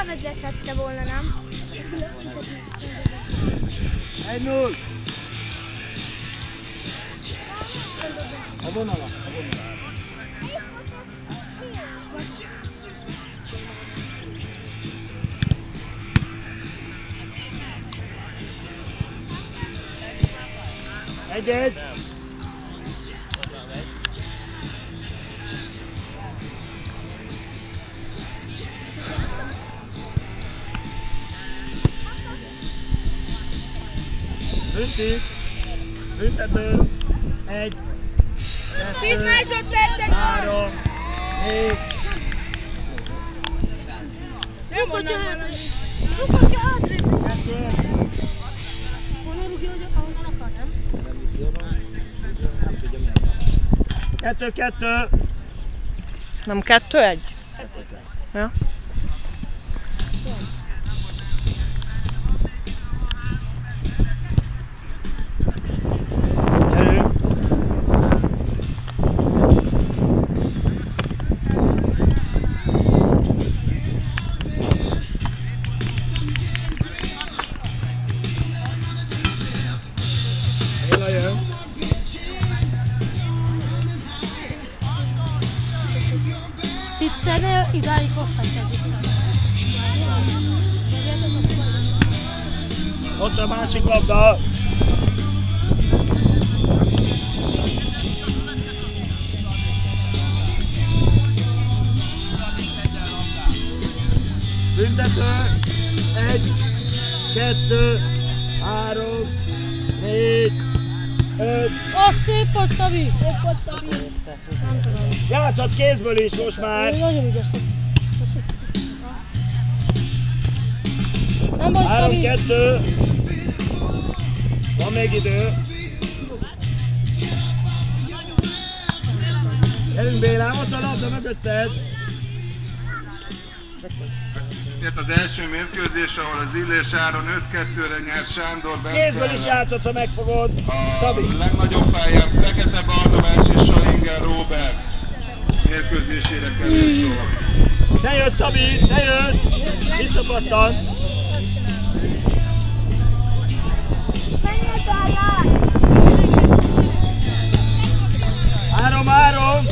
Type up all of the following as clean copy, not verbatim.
levezethette volna, nem? 1-0. A vonala. Egy. Büntető. 1, 2, 3, 4. Nem mondom valami. Rukadja hátrébb. Honnan rúgja, hogy ahonnan akar, nem? Nem tudja, mi a 2-2. Nem 2-1? Ja. Zicsernél idáig hosszantja a zicser. Ott a másik labda. Büntető. 1, 2, 3, 4, 5. Ó, szép volt, Szabi! Szép volt, Szabi! Nem tudom. Játszhatsz kézből is most már. Nagyon ügyes vagy. Nem baj, Szabi! 3-2. Van még idő. Gyerünk Bélám, ott a labda mögötted. Az első mérkőzés, ahol az Illés Áron 5-2-re nyert Sándor Bence. Kézből is játszhatsz, ha megfogod. Szabi. A legnagyobb pályán Fekete Barnabás és Salinger Róbert mérkőzésére kerül sor. Ne jössz, Szabi, ne jössz! Visszapattan! Három!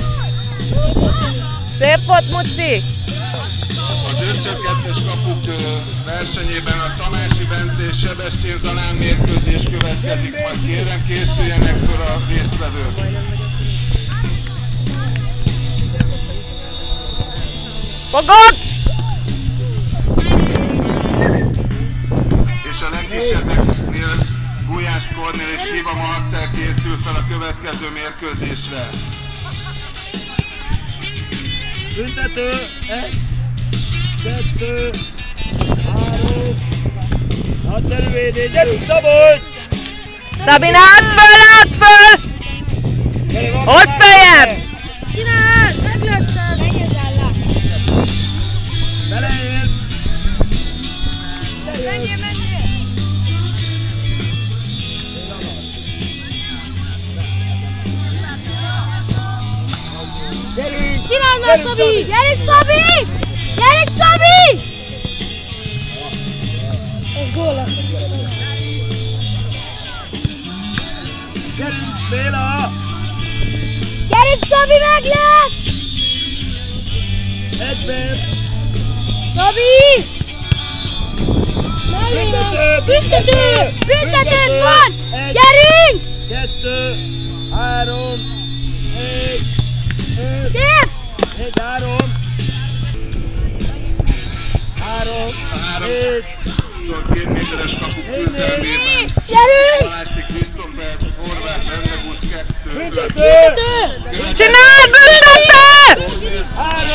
Szép volt, Muci! Az 5x2-es kapuk versenyében a Tamási Bence és Sebestyén Zalán mérkőzés következik, majd kérem készüljenek föl a résztvevők. Fogod! És a legkisebbeknél Gulyás Kornél és Hiva Marcell készül fel a következő mérkőzésre. Büntető! 1, 2, 3. Nagyszerű védés! Gyerünk, Szabolcs! Szabina, állt föl! Hozd fejem! Csináld! Meg lesz ez! Menjél! Beleér! Menjél! Gyerünk! Csináld már, Szabi! Gyerünk, Szabi! Gyerünk, Szabi! Ez gól lesz. Gyerünk, Béla! Gyerünk, Szabi, meg lesz! Egyben! Szabi! Büntető! Büntetőnk van! Gyerünk! 2, 3, 4, 5, Szép! 4, 3, 4, 2 méteres kapuk küzdelmében. Gyerünk! Balázsi Krisztófer, Horváth Rendebusz 2. Büntető! Csinálj, büntető! 3,